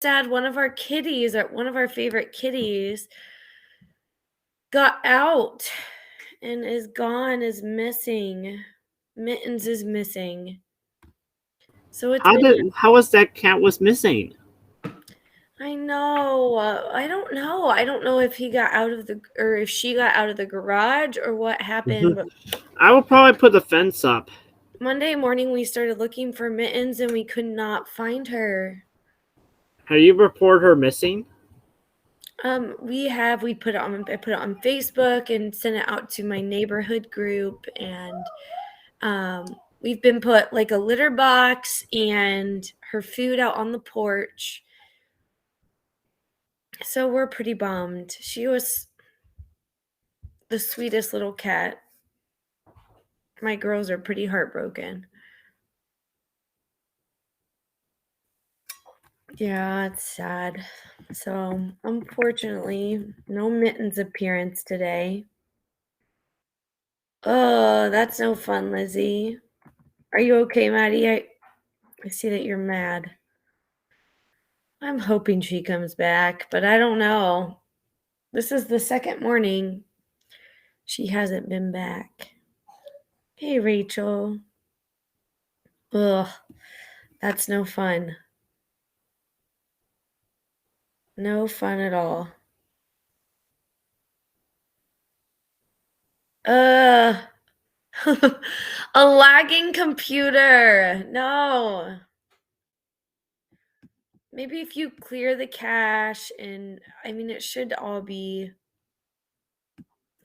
sad. One of our kitties, one of our favorite kitties, got out and is gone, is missing. Mittens is missing. So it's been. How was that cat was missing? I know. I don't know. I don't know if he got out of or if she got out of the garage or what happened. But I will probably put the fence up. Monday morning we started looking for Mittens and we could not find her. Have you reported her missing? We put it on. I put it on Facebook and sent it out to my neighborhood group, and we've been put like a litter box and her food out on the porch. So we're pretty bummed. She was the sweetest little cat. My girls are pretty heartbroken. Yeah, it's sad. So, unfortunately, no Mittens appearance today. Oh, that's no fun, Lizzie. Are you okay, Maddie? I see that you're mad. I'm hoping she comes back, but I don't know. This is the second morning she hasn't been back. Hey, Rachel. Ugh, that's no fun. No fun at all. Ugh. A lagging computer. No. Maybe if you clear the cache and I mean it should all be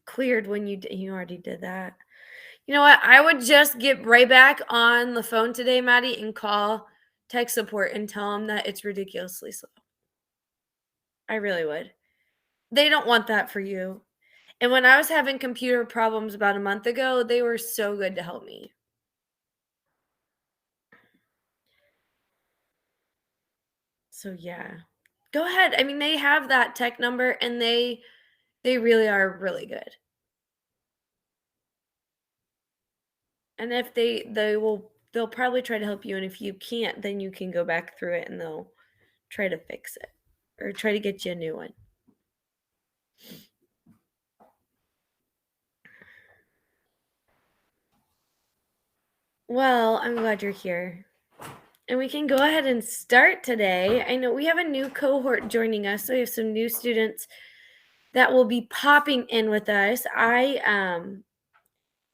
cleared when you already did that. You know what? I would just get right back on the phone today, Maddie, and call tech support and tell them that it's ridiculously slow. I really would. They don't want that for you. And when I was having computer problems about a month ago, they were so good to help me. So yeah. Go ahead. I mean, they have that tech number and they really are really good. And if they'll probably try to help you, and if you can't, then you can go back through it and they'll try to fix it or try to get you a new one. Well, I'm glad you're here. And we can go ahead and start today. I know we have a new cohort joining us, so we have some new students that will be popping in with us. I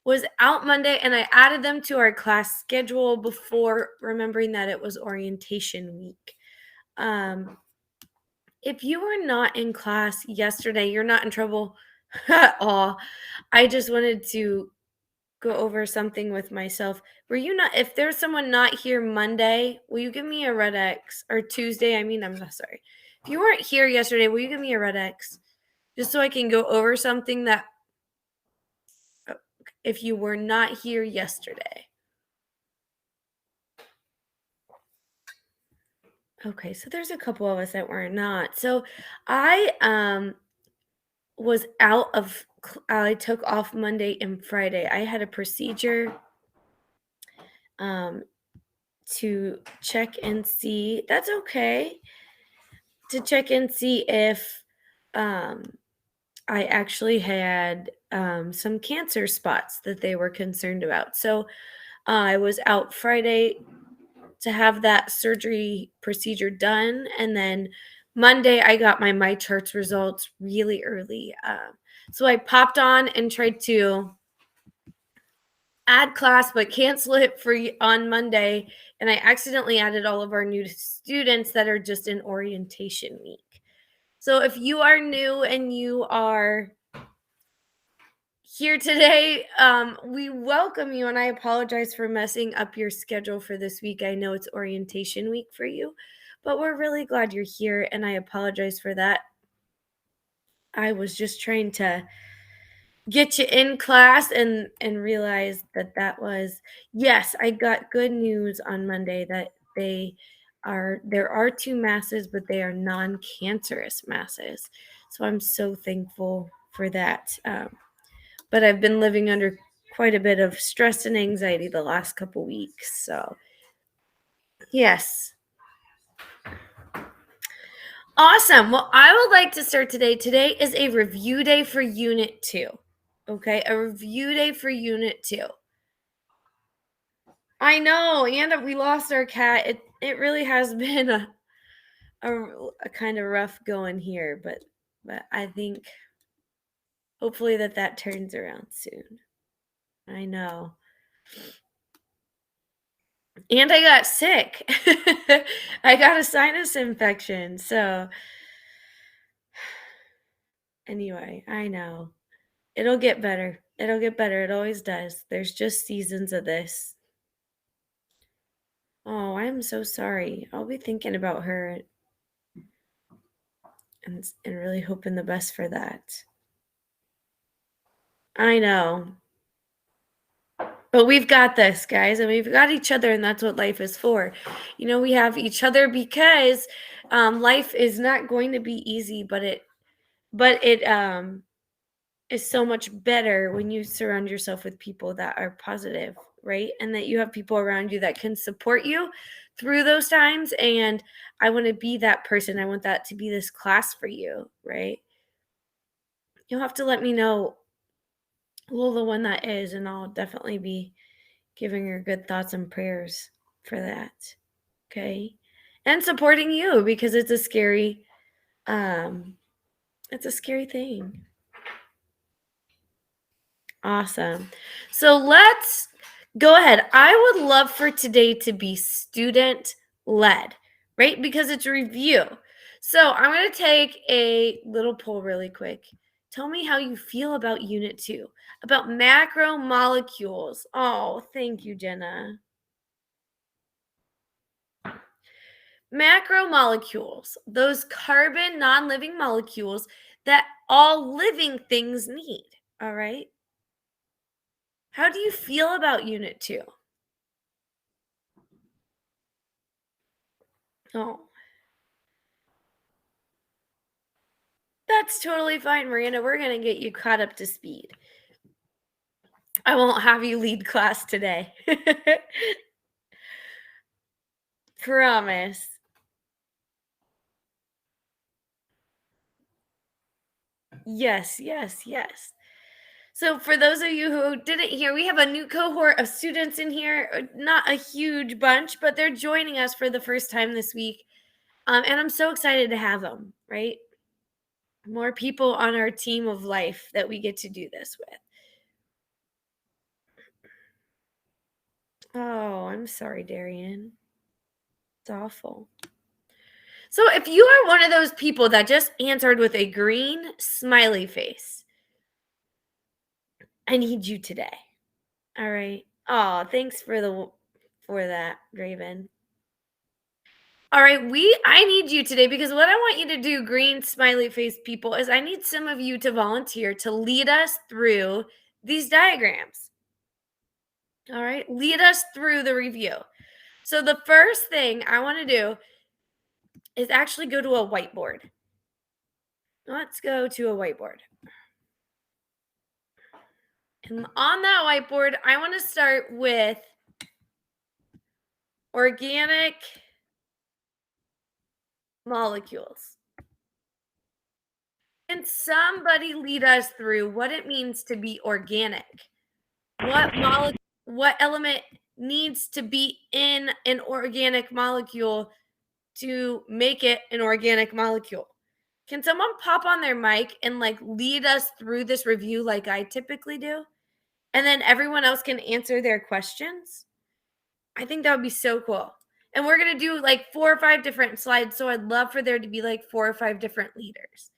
was out Monday and I added them to our class schedule before remembering that it was orientation week. If you were not in class yesterday, you're not in trouble at all. I just wanted to go over something with myself. Were you not, if there's someone not here Monday, will you give me a red X? Or Tuesday, I'm not sorry. If you weren't here yesterday, will you give me a red X? Just so I can go over something that, if you were not here yesterday. Okay, so there's a couple of us that were not. So I was out of, I took off Monday and Friday. I had a procedure to check and see. That's okay. To check and see if I actually had some cancer spots that they were concerned about. So I was out Friday to have that surgery procedure done. And then Monday, I got my MyCharts results really early. So I popped on and tried to add class, but cancel it on Monday. And I accidentally added all of our new students that are just in orientation week. So if you are new and you are here today, we welcome you, and I apologize for messing up your schedule for this week. I know it's orientation week for you, but we're really glad you're here, and I apologize for that. I was just trying to get you in class and realize that was, yes, I got good news on Monday that there are two masses, but they are non-cancerous masses. So I'm so thankful for that. But I've been living under quite a bit of stress and anxiety the last couple weeks. So yes. Awesome. Well, I would like to start today. Today is a review day for Unit 2. Okay, a review day for Unit 2. I know, and we lost our cat. It really has been a kind of rough going here, but I think hopefully that turns around soon. I know. And I got sick. I got a sinus infection. So anyway, I know. It'll get better. It'll get better. It always does. There's just seasons of this. Oh, I'm so sorry. I'll be thinking about her and really hoping the best for that. I know. But we've got this, guys, and we've got each other, and that's what life is for. You know, we have each other because life is not going to be easy, but it is so much better when you surround yourself with people that are positive, right? And that you have people around you that can support you through those times. And I want to be that person. I want that to be this class for you, right? You'll have to let me know who the one that is, and I'll definitely be giving her good thoughts and prayers for that. Okay. And supporting you because it's a scary thing. Awesome. So let's go ahead. I would love for today to be student led, right? Because it's review. So I'm going to take a little poll really quick. Tell me how you feel about Unit 2, about macromolecules. Oh, thank you, Jenna. Macromolecules, those carbon non-living molecules that all living things need. All right. How do you feel about Unit 2? Oh, that's totally fine, Miranda. We're going to get you caught up to speed. I won't have you lead class today. Promise. Yes, yes, yes. So for those of you who didn't hear, we have a new cohort of students in here. Not a huge bunch, but they're joining us for the first time this week. And I'm so excited to have them, right? More people on our team of life that we get to do this with. Oh, I'm sorry, Darian. It's awful. So if you are one of those people that just answered with a green smiley face, I need you today. All right. Oh, thanks for that, Raven. All right, I need you today because what I want you to do, green smiley face people, is I need some of you to volunteer to lead us through these diagrams. All right, lead us through the review. So the first thing I want to do is actually go to a whiteboard. Let's go to a whiteboard. And on that whiteboard, I want to start with organic molecules. Can somebody lead us through what it means to be organic? What element needs to be in an organic molecule to make it an organic molecule? Can someone pop on their mic and lead us through this review like I typically do? And then everyone else can answer their questions? I think that would be so cool. And we're going to do 4 or 5 different slides. So I'd love for there to be 4 or 5 different leaders.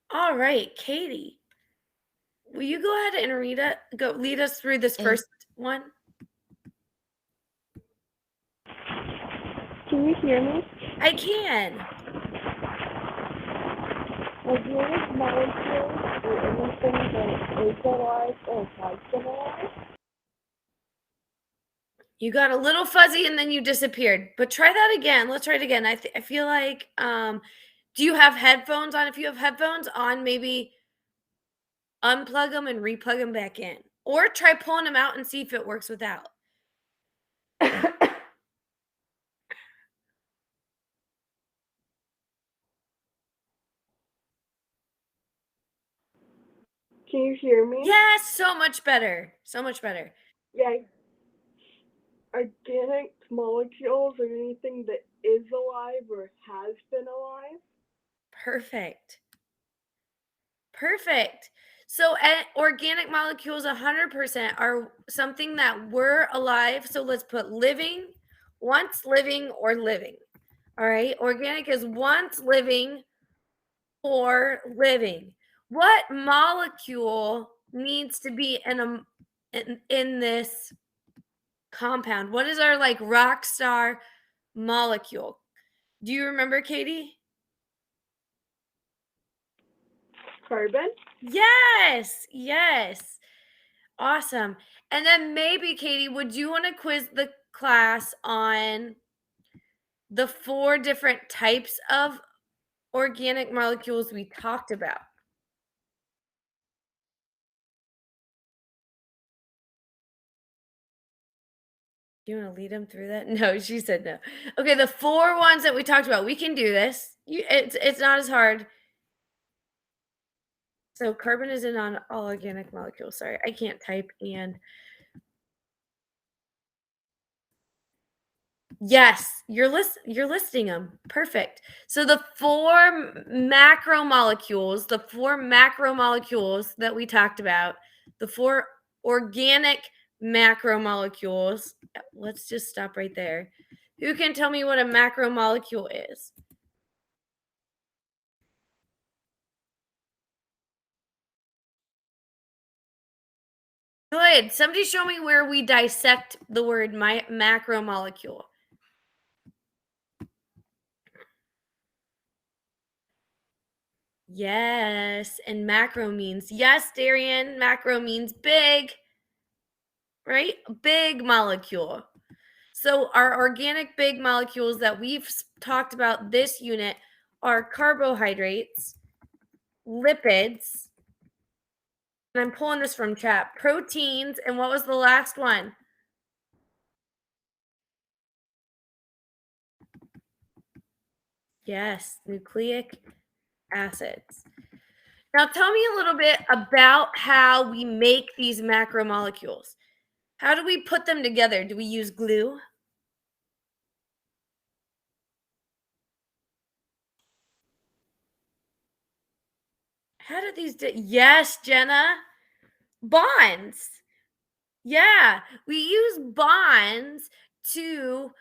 All right, Katie, will you go ahead and lead us through this first one? Can you hear me? I can. Organic molecules are anything that is atomized or hydrogenized. You got a little fuzzy and then you disappeared. But try that again. Let's try it again. I feel like, do you have headphones on? If you have headphones on, maybe unplug them and replug them back in. Or try pulling them out and see if it works without. Can you hear me? Yes, so much better. So much better. Yeah. Organic molecules are anything that is alive or has been alive. Perfect. Perfect. So organic molecules 100% are something that were alive. So let's put living, once living, or living. All right. Organic is once living or living. What molecule needs to be in this compound? What is our like rock star molecule? Do you remember, Katie? Carbon? Yes. Yes. Awesome. And then maybe, Katie, would you want to quiz the class on the 4 different types of organic molecules we talked about? Do you want to lead them through that? No, she said no. Okay, the 4 ones that we talked about. We can do this. It's not as hard. So carbon is in on all organic molecules. Sorry, I can't type. And yes, you're listing them. Perfect. So the 4 macromolecules, that we talked about, the 4 organic macromolecules. Let's just stop right there. Who can tell me what a macromolecule is? Good. Somebody show me where we dissect the word macromolecule. Yes, and macro means, yes, Darian, macro means big, right? Big molecule. So our organic big molecules that we've talked about this unit are carbohydrates, lipids, and I'm pulling this from chat, proteins, and what was the last one? Yes, nucleic acids. Now tell me a little bit about how we make these macromolecules. How do we put them together? Do we use glue? How do these yes, Jenna. Bonds. Yeah, we use bonds to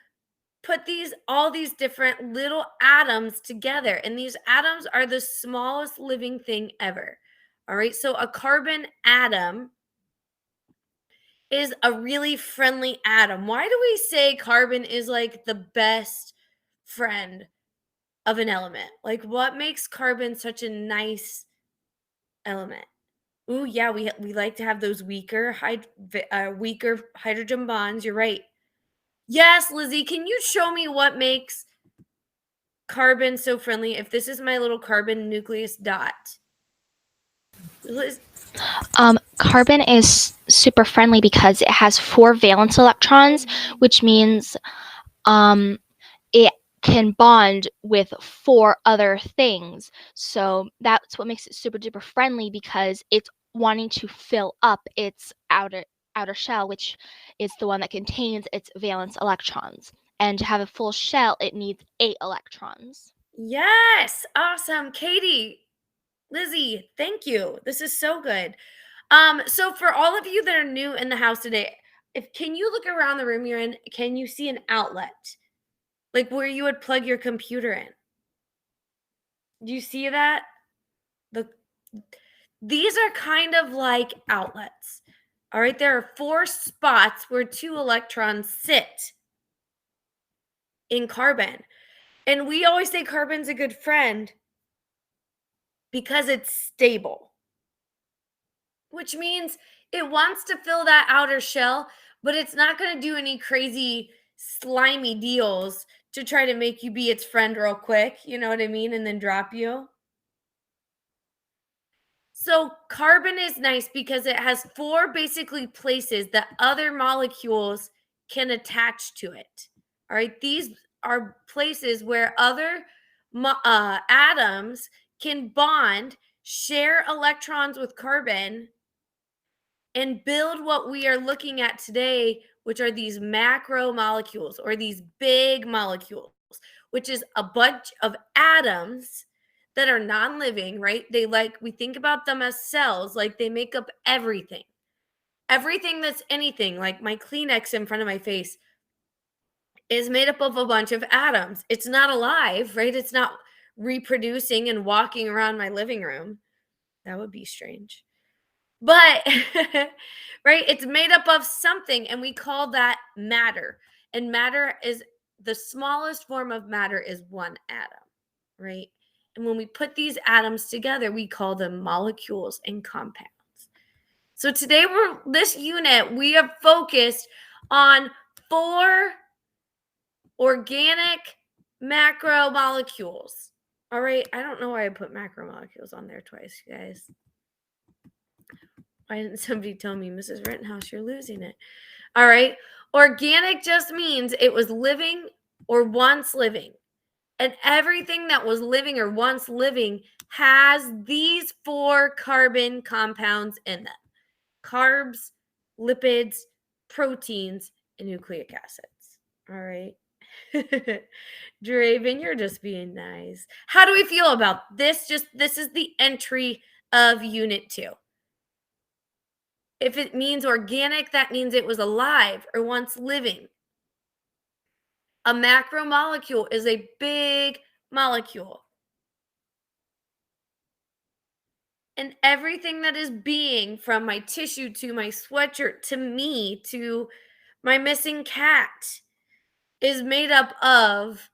put all these different little atoms together, and these atoms are the smallest living thing ever. All right, so a carbon atom is a really friendly atom. Why do we say carbon is like the best friend of an element? Like, what makes carbon such a nice element? Ooh, yeah, we like to have those weaker hydrogen bonds. You're right. Yes, Lizzie, can you show me what makes carbon so friendly? If this is my little carbon nucleus dot. Carbon is super friendly because it has 4 valence electrons, which means it can bond with 4 other things. So that's what makes it super duper friendly, because it's wanting to fill up its outer shell, which is the one that contains its valence electrons. And to have a full shell, it needs 8 electrons. Yes, awesome. Katie, Lizzie, thank you. This is so good. So for all of you that are new in the house today, can you look around the room you're in? Can you see an outlet? Like where you would plug your computer in? Do you see that? These are kind of like outlets. All right, there are 4 spots where 2 electrons sit in carbon. And we always say carbon's a good friend because it's stable, which means it wants to fill that outer shell, but it's not going to do any crazy slimy deals to try to make you be its friend real quick, you know what I mean, and then drop you. So carbon is nice because it has 4 basically places that other molecules can attach to it. All right, these are places where other atoms can bond, share electrons with carbon, and build what we are looking at today, which are these macromolecules or these big molecules, which is a bunch of atoms that are non-living, right? We think about them as cells, like they make up everything. Everything that's anything, like my Kleenex in front of my face, is made up of a bunch of atoms. It's not alive, right? It's not reproducing and walking around my living room. That would be strange. But right, it's made up of something, and we call that matter. And matter is the smallest form of matter is one atom, right? And when we put these atoms together, we call them molecules and compounds. So today this unit, we have focused on 4 organic macromolecules. All right, I don't know why I put macromolecules on there twice, guys. Why didn't somebody tell me, Mrs. Rittenhouse, you're losing it? All right. Organic just means it was living or once living. And everything that was living or once living has these 4 carbon compounds in them: carbs, lipids, proteins, and nucleic acids. All right. Draven, you're just being nice. How do we feel about this? This is the entry of Unit 2. If it means organic, that means it was alive or once living. A macromolecule is a big molecule. And everything that is being, from my tissue to my sweatshirt to me to my missing cat, is made up of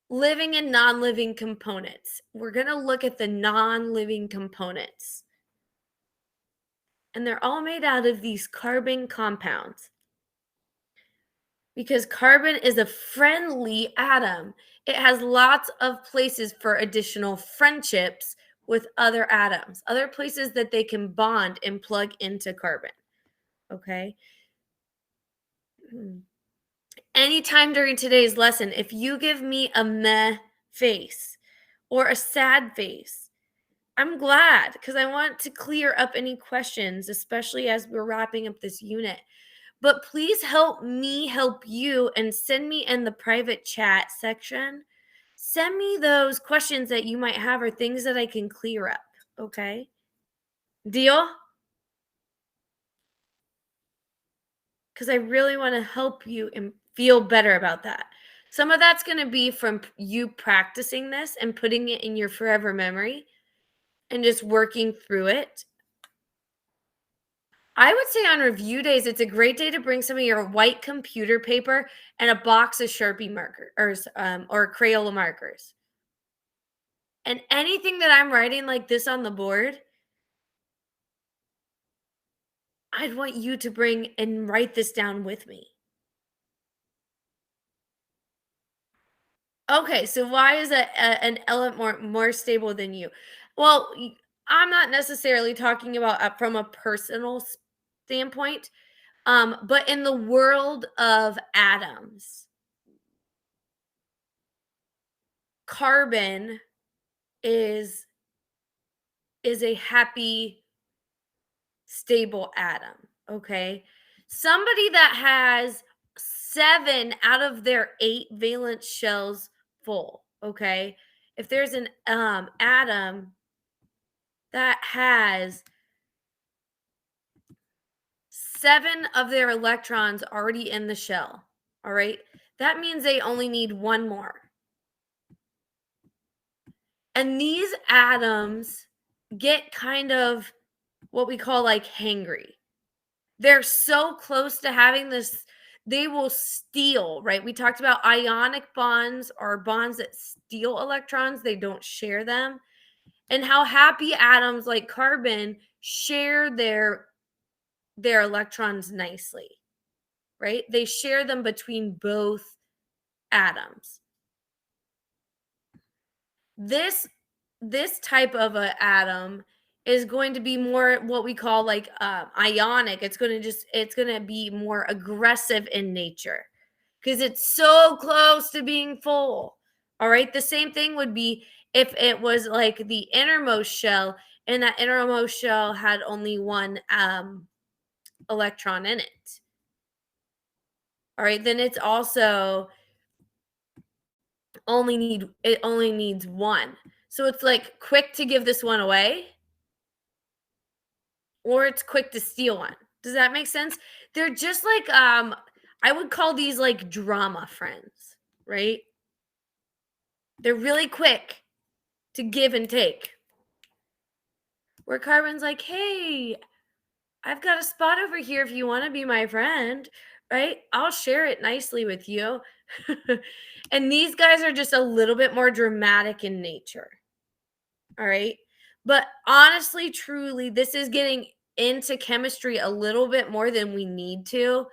living and non-living components. We're going to look at the non-living components. And they're all made out of these carbon compounds. Because carbon is a friendly atom. It has lots of places for additional friendships with other atoms, other places that they can bond and plug into carbon. Okay? Anytime during today's lesson, if you give me a meh face or a sad face, I'm glad, because I want to clear up any questions, especially as we're wrapping up this unit. But please help me help you and send me in the private chat section. Send me those questions that you might have or things that I can clear up. Okay? Deal? Because I really want to help you and feel better about that. Some of that's going to be from you practicing this and putting it in your forever memory and just working through it. I would say on review days, it's a great day to bring some of your white computer paper and a box of Sharpie markers or Crayola markers. And anything that I'm writing like this on the board, I'd want you to bring and write this down with me. Okay, so why is an element more stable than you? Well, I'm not necessarily talking about from a personal standpoint, but in the world of atoms, carbon is a happy, stable atom. Okay, somebody that has 7 out of their 8 valence shells full. Okay, if there's an atom that has 7 of their electrons already in the shell, all right, that means they only need 1 more. And these atoms get kind of what we call like hangry. They're so close to having this, they will steal, right? We talked about ionic bonds or bonds that steal electrons, they don't share them. And how happy atoms like carbon share their electrons nicely, right? They share them between both atoms. This type of an atom is going to be more what we call like ionic. It's going to be more aggressive in nature because it's so close to being full. All right. The same thing would be if it was like the innermost shell and that innermost shell had only one electron in it. All right. Then it's also only needs one. So it's like quick to give this one away or it's quick to steal one. Does that make sense? They're just like I would call these like drama friends, right? They're really quick to give and take. Where carbon's like, "Hey, I've got a spot over here if you want to be my friend, right? I'll share it nicely with you." And these guys are just a little bit more dramatic in nature. All right. But honestly, truly, this is getting into chemistry a little bit more than we need to.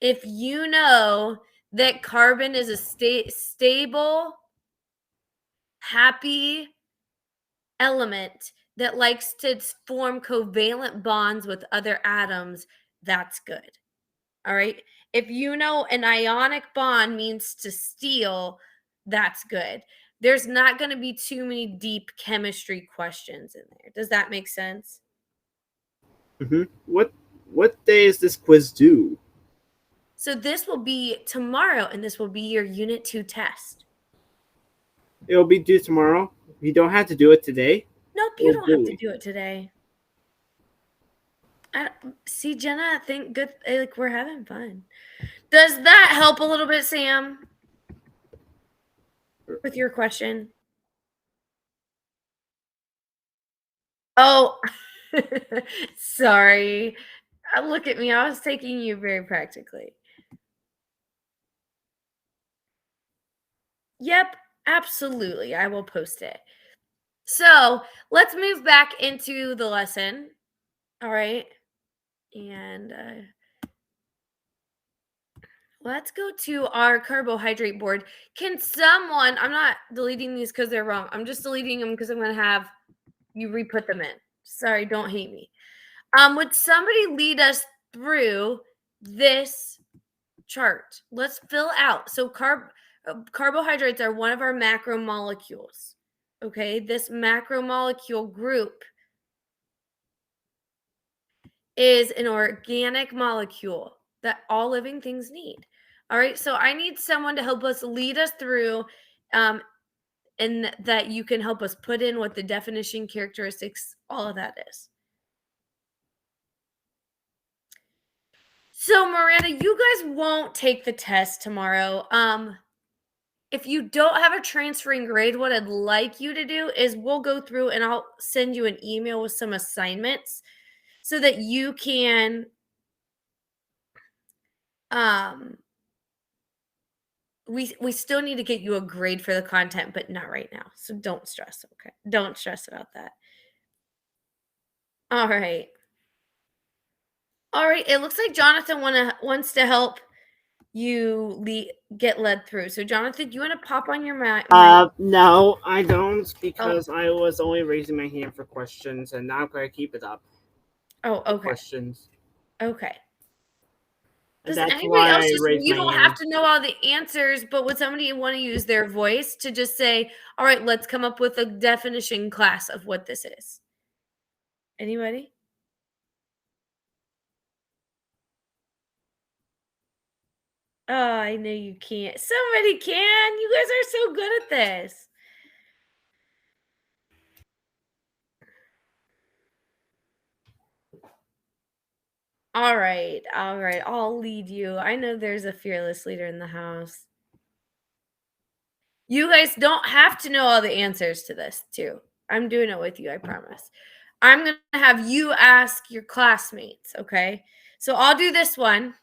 If you know that carbon is a stable, happy element that likes to form covalent bonds with other atoms, that's good. All right. If you know an ionic bond means to steal, that's good. There's not going to be too many deep chemistry questions in there. Does that make sense? What day is this quiz due? So this will be tomorrow, and this will be your Unit 2 test. It'll be due tomorrow. You don't have to do it today. Nope, you Oh, don't have to boy. do it today. See, Jenna, think good. Like we're having fun. Does that help a little bit, Sam? With your question? Oh, sorry. Look at me. I was taking you very practically. Yep, absolutely. I will post it. So let's move back into the lesson. All right. And let's go to our carbohydrate board. Can someone, I'm not deleting these because they're wrong. I'm just deleting them because I'm going to have you re-put them in. Sorry, don't hate me. Would somebody lead us through this chart? Let's fill out. So carbohydrates are one of our macromolecules. Okay, this macromolecule group is an organic molecule that all living things need. All right, so I need someone to help us lead us through and that you can help us put in what the definition, characteristics, all of that is. So Miranda, you guys won't take the test tomorrow. If you don't have a transferring grade, what I'd like you to do is we'll go through and I'll send you an email with some assignments so that you can we still need to get you a grade for the content, but not right now. So don't stress, okay? Don't stress about that. All right. All right, it looks like Jonathan wants to help you get led through. So Jonathan, do you want to pop on your mic? No, I don't because I was only raising my hand for questions, and now I'm going to keep it up. Oh, okay. Questions. Okay. Does That's anybody why else I just, raised you my don't hand. have to know all the answers, but would somebody want to use their voice to just say, all right, let's come up with a definition class of what this is? Anybody? Oh, I know you can't. Somebody can. You guys are so good at this. All right. All right. I'll lead you. I know there's a fearless leader in the house. You guys don't have to know all the answers to this, too. I'm doing it with you, I promise. I'm going to have you ask your classmates, okay? So I'll do this one.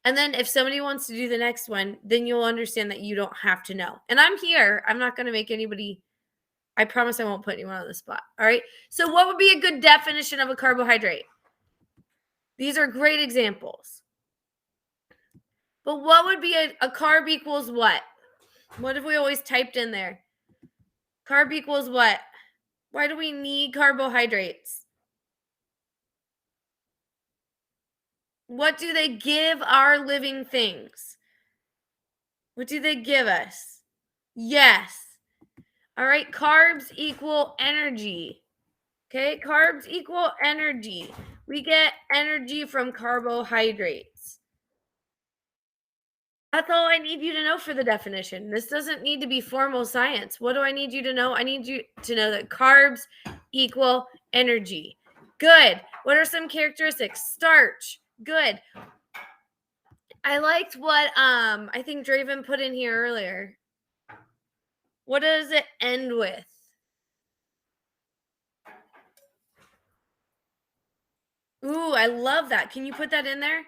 And then if somebody wants to do the next one, then you'll understand that you don't have to know. And I'm here. I'm not going to make anybody, I promise I won't put anyone on the spot. All right. So what would be a good definition of a carbohydrate? These are great examples. But what would be a carb equals what? What have we always typed in there? Carb equals what? Why do we need carbohydrates? What do they give our living things? What do they give us? Yes. All right, carbs equal energy. Okay, carbs equal energy. We get energy from carbohydrates. That's all I need you to know for the definition. This doesn't need to be formal science. What do I need you to know? I need you to know that carbs equal energy. Good. What are some characteristics? Starch. Good. I liked what I think Draven put in here earlier. What does it end with? Ooh, I love that. Can you put that in there?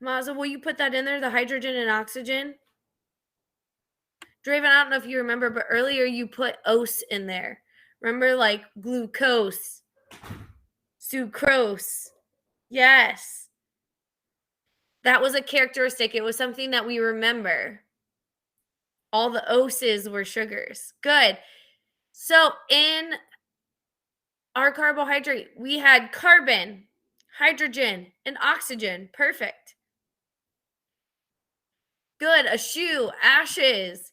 Maza, will you put that in there? The hydrogen and oxygen? Draven, I don't know if you remember, but earlier you put ose in there. Remember, like glucose, sucrose. Yes. That was a characteristic. It was something that we remember. All the oses were sugars. Good. So in our carbohydrate, we had carbon, hydrogen, and oxygen. Perfect. Good. A shoe, ashes,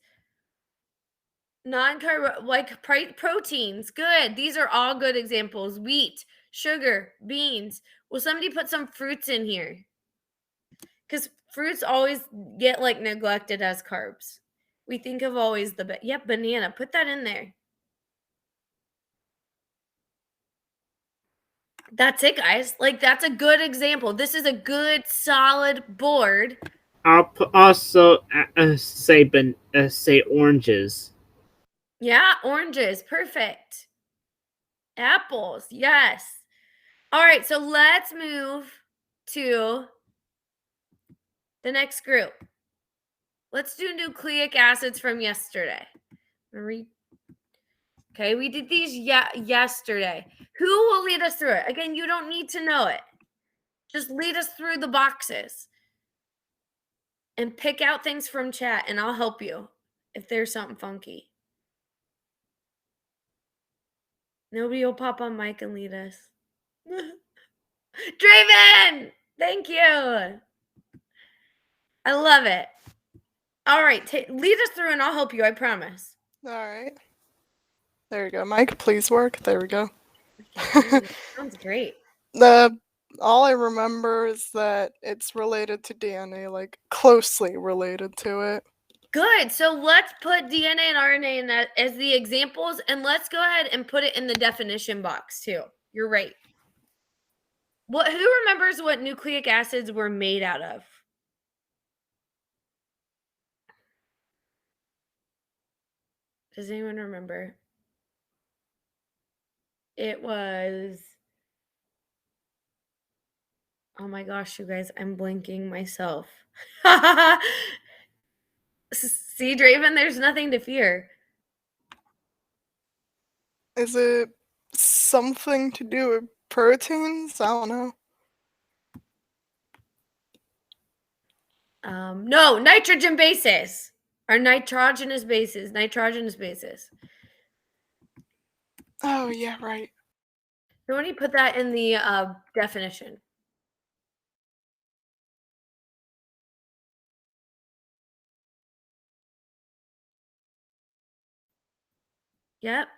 non-carb, like proteins. Good. These are all good examples. Wheat, sugar, beans. Will somebody put some fruits in here? Because fruits always get like neglected as carbs. We think of always the yep, banana. Put that in there. That's it, guys. Like, that's a good example. This is a good, solid board. I'll also say oranges. Yeah, oranges. Perfect. Apples. Yes. All right, so let's move to the next group. Let's do nucleic acids from yesterday. Okay, we did these yesterday. Who will lead us through it? Again, you don't need to know it. Just lead us through the boxes and pick out things from chat, and I'll help you if there's something funky. Nobody will pop on mic and lead us. Draven! Thank you. I love it. All right, lead us through and I'll help you, I promise. All right. There you go. Mike, please work. There we go. Sounds great. All I remember is that it's related to DNA, like closely related to it. Good. So let's put DNA and RNA in that as the examples, and let's go ahead and put it in the definition box too. You're right. Who remembers what nucleic acids were made out of? Does anyone remember? It was, oh my gosh, you guys, I'm blinking myself. See, Draven, there's nothing to fear. Is it something to do with proteins? I don't know. No, nitrogen bases. Or nitrogenous bases. Nitrogenous bases. Oh, yeah, right. So when you put that in the definition. Yep.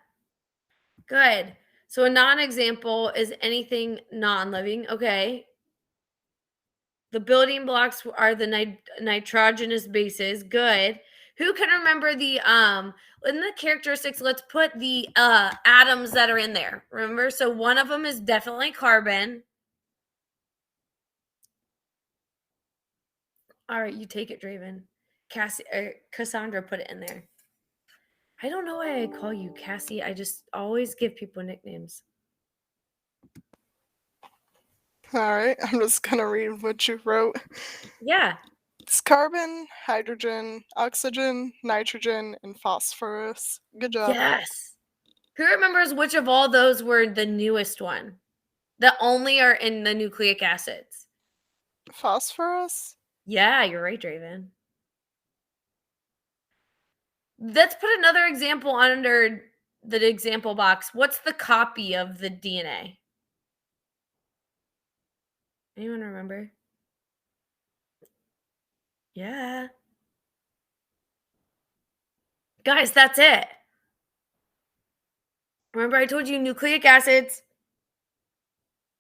Good. So a non-example is anything non-living. Okay. The building blocks are the nitrogenous bases. Good. Who can remember the in the characteristics? Let's put the atoms that are in there. Remember, so one of them is definitely carbon. All right, you take it, Draven. Cassandra put it in there. I don't know why I call you Cassie. I just always give people nicknames. All right, I'm just gonna read what you wrote. Yeah. It's carbon, hydrogen, oxygen, nitrogen, and phosphorus. Good job. Yes. Who remembers which of all those were the newest one? That only are in the nucleic acids. Phosphorus? Yeah, you're right, Draven. Let's put another example under the example box. What's the copy of the DNA? Anyone remember? Yeah. Guys, that's it. Remember I told you nucleic acids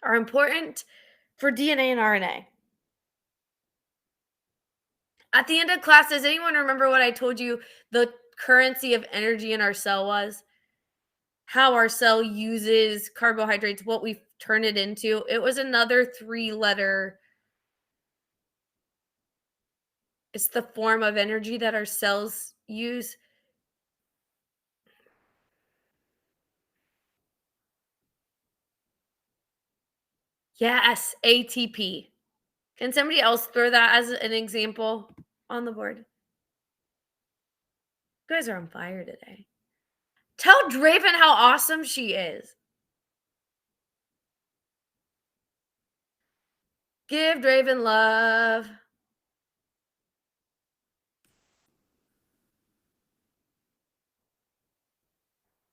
are important for DNA and RNA. At the end of class, does anyone remember what I told you the currency of energy in our cell was? How our cell uses carbohydrates, what we turn it into. It was another 3-letter. It's the form of energy that our cells use. Yes, ATP. Can somebody else throw that as an example on the board? You guys are on fire today. Tell Draven how awesome she is. Give Draven love.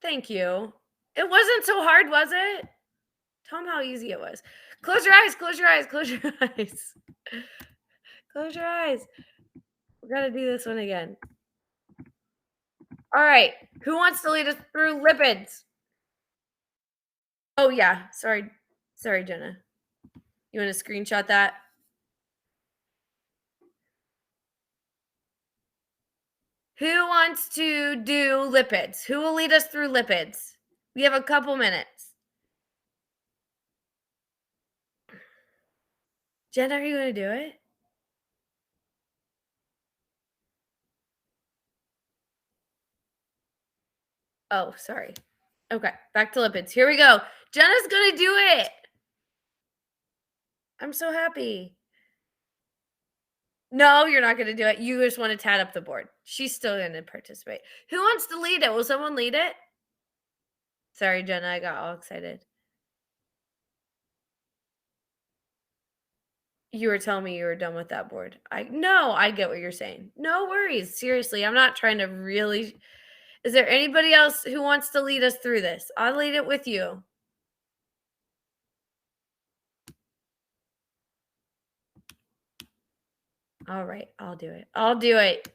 Thank you. It wasn't so hard, was it? Tell them how easy it was. Close your eyes, close your eyes, close your eyes. Close your eyes. We got to do this one again. All right. Who wants to lead us through lipids? Oh, yeah. Sorry, Jenna. You want to screenshot that? Who wants to do lipids? Who will lead us through lipids? We have a couple minutes. Jenna, are you going to do it? Oh, sorry. Okay, back to lipids. Here we go. Jenna's going to do it. I'm so happy. No, you're not going to do it. You just want to tat up the board. She's still going to participate. Who wants to lead it? Will someone lead it? Sorry, Jenna, I got all excited. You were telling me you were done with that board. I get what you're saying. No worries. Seriously, I'm not trying to really. Is there anybody else who wants to lead us through this? I'll lead it with you. All right, I'll do it.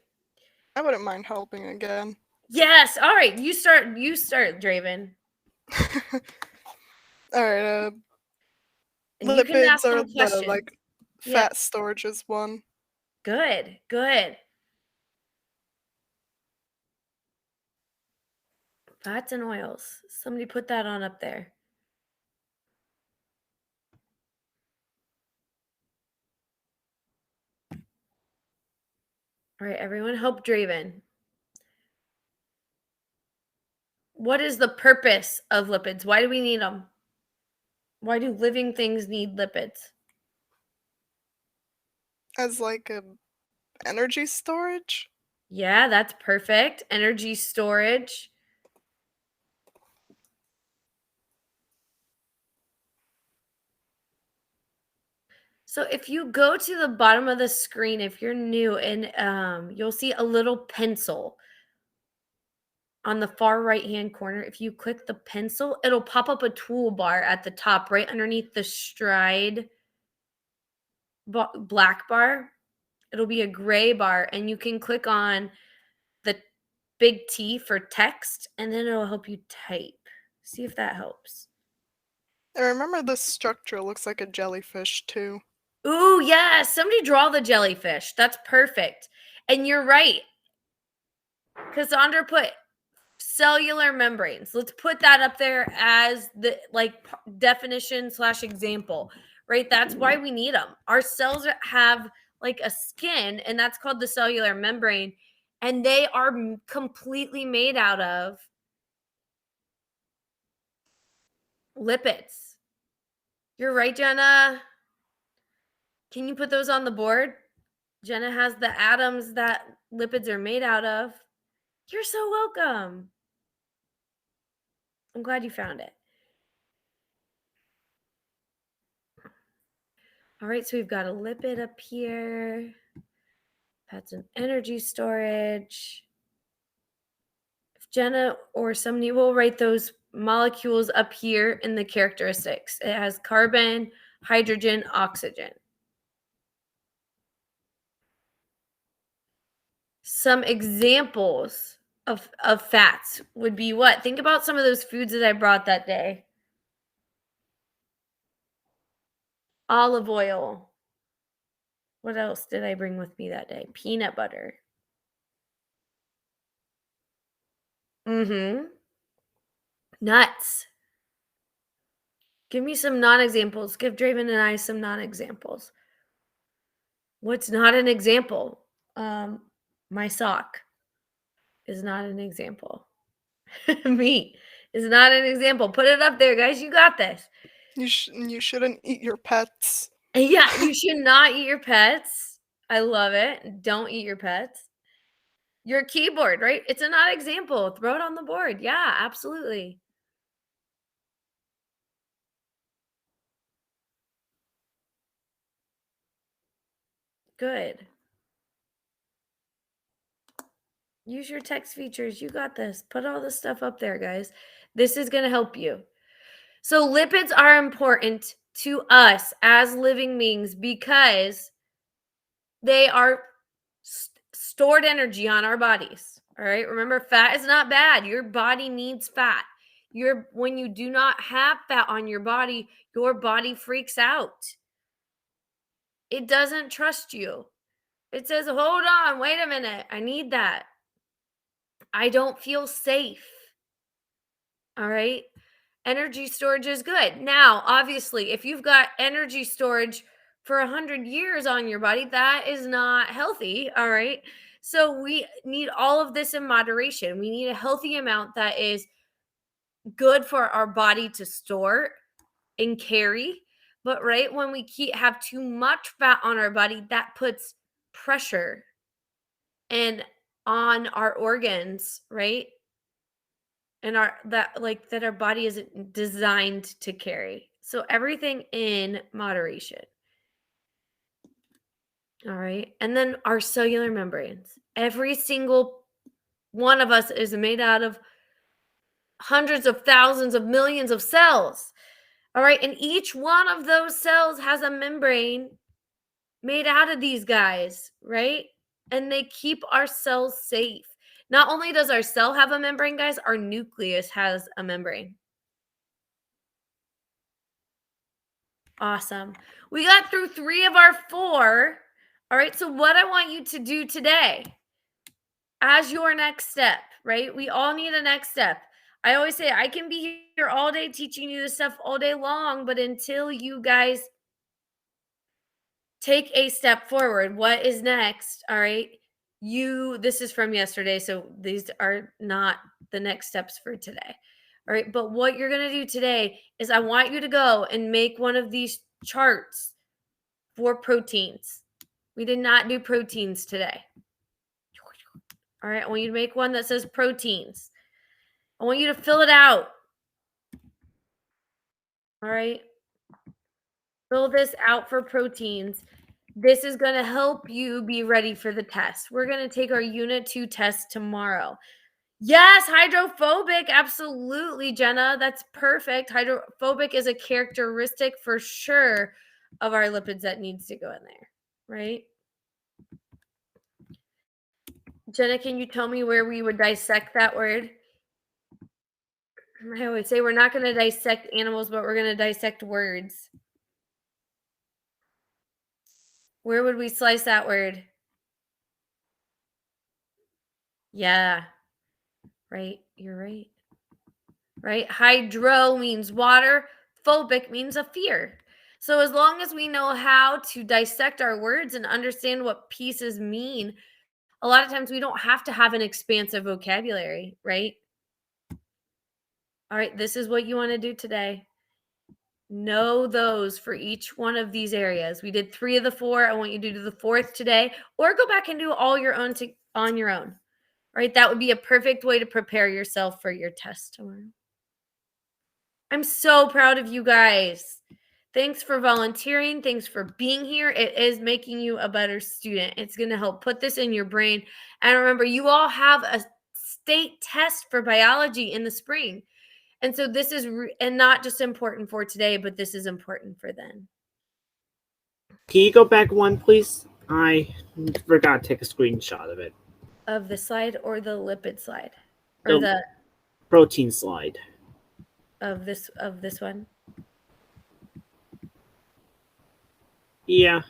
I wouldn't mind helping again. Yes. All right, you start, Draven. All right. And you can ask Lipids are some the questions. like Yeah. fat storage is one. Good. Fats and oils. Somebody put that on up there. All right, everyone, help Draven. What is the purpose of lipids? Why do we need them? Why do living things need lipids? As like a energy storage. Yeah, that's perfect. Energy storage. So if you go to the bottom of the screen, if you're new, and you'll see a little pencil on the far right-hand corner. If you click the pencil, it'll pop up a toolbar at the top right underneath the stride black bar. It'll be a gray bar, and you can click on the big T for text, and then it'll help you type. See if that helps. I remember this structure looks like a jellyfish too. Ooh, yeah. Somebody draw the jellyfish. That's perfect. And you're right. Cassandra put cellular membranes. Let's put that up there as the definition / example, right? That's why we need them. Our cells have like a skin, and that's called the cellular membrane. And they are completely made out of lipids. You're right, Jenna. Can you put those on the board? Jenna has the atoms that lipids are made out of. You're so welcome. I'm glad you found it. All right, so we've got a lipid up here. That's an energy storage. If Jenna or somebody will write those molecules up here in the characteristics. It has carbon, hydrogen, oxygen. Some examples of fats would be what? Think about some of those foods that I brought that day. Olive oil. What else did I bring with me that day? Peanut butter. Nuts. Give me some non-examples. Give Draven and I some non-examples. What's not an example? My sock is not an example. Meat is not an example. Put it up there, guys. You got this. You shouldn't eat your pets. Yeah, you should not eat your pets. I love it. Don't eat your pets. Your keyboard, right? It's a not example. Throw it on the board. Yeah, absolutely. Good. Use your text features. You got this. Put all this stuff up there, guys. This is going to help you. So lipids are important to us as living beings because they are stored energy on our bodies. All right. Remember, fat is not bad. Your body needs fat. When you do not have fat on your body freaks out. It doesn't trust you. It says, hold on, wait a minute. I need that. I don't feel safe. All right. Energy storage is good. Now, obviously, if you've got energy storage for 100 years on your body, that is not healthy. All right. So we need all of this in moderation. We need a healthy amount that is good for our body to store and carry. But right when we have too much fat on our body, that puts pressure and on our organs, right? And that our body isn't designed to carry. So everything in moderation. All right. And then our cellular membranes. Every single one of us is made out of hundreds of thousands of millions of cells. All right. And each one of those cells has a membrane made out of these guys, right? And they keep our cells safe. Not only does our cell have a membrane, guys, our nucleus has a membrane. Awesome. We got through 3 of our 4. All right. So what I want you to do today as your next step, right? We all need a next step. I always say I can be here all day teaching you this stuff all day long, but until you guys take a step forward, what is next? All right. This is from yesterday, so these are not the next steps for today. All right. But what you're going to do today is I want you to go and make one of these charts for proteins. We did not do proteins today. All right. I want you to make one that says proteins. I want you to fill it out. All right. Fill this out for proteins. This is going to help you be ready for the test. We're going to take our Unit 2 test tomorrow. Yes, hydrophobic. Absolutely, Jenna. That's perfect. Hydrophobic is a characteristic for sure of our lipids that needs to go in there, right? Jenna, can you tell me where we would dissect that word? I always say we're not going to dissect animals, but we're going to dissect words. Where would we slice that word? Yeah. Right. You're right. Right. Hydro means water. Phobic means a fear. So as long as we know how to dissect our words and understand what pieces mean, a lot of times we don't have to have an expansive vocabulary, right? All right. This is what you want to do today. Know those for each one of these areas. We did 3 of the 4. I want you to do the 4th today, or go back and do all your own on your own. Right? That would be a perfect way to prepare yourself for your test tomorrow. I'm so proud of you guys. Thanks for volunteering. Thanks for being here. It is making you a better student. It's going to help put this in your brain. And remember, you all have a state test for biology in the spring. And so this is and not just important for today, but this is important for then. Can you go back one, please? I forgot to take a screenshot of it. Of the slide or the lipid slide? Or The the protein slide. of this one? Yeah.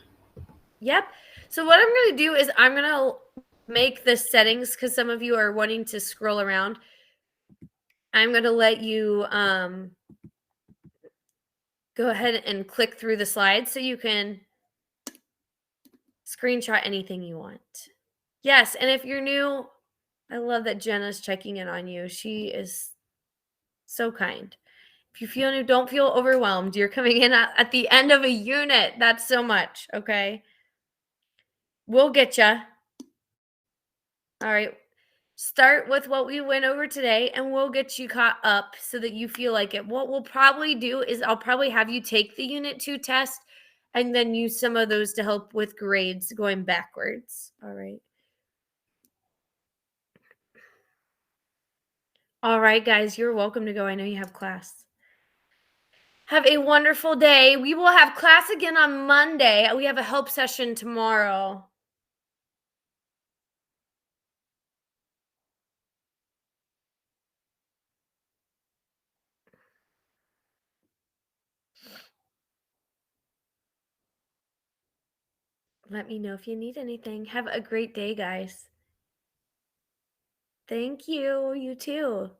Yep. So what I'm going to do is I'm going to make the settings because some of you are wanting to scroll around. I'm going to let you go ahead and click through the slides so you can screenshot anything you want. Yes, and if you're new, I love that Jenna's checking in on you. She is so kind. If you feel don't feel overwhelmed, you're coming in at the end of a unit. That's so much, okay? We'll get you. All right. Start with what we went over today and we'll get you caught up so that you feel like it. What we'll probably do is I'll probably have you take the Unit 2 test and then use some of those to help with grades going backwards. All right. All right, guys, you're welcome to go. I know you have class. Have a wonderful day. We will have class again on Monday. We have a help session tomorrow. Let me know if you need anything. Have a great day, guys. Thank you. You too.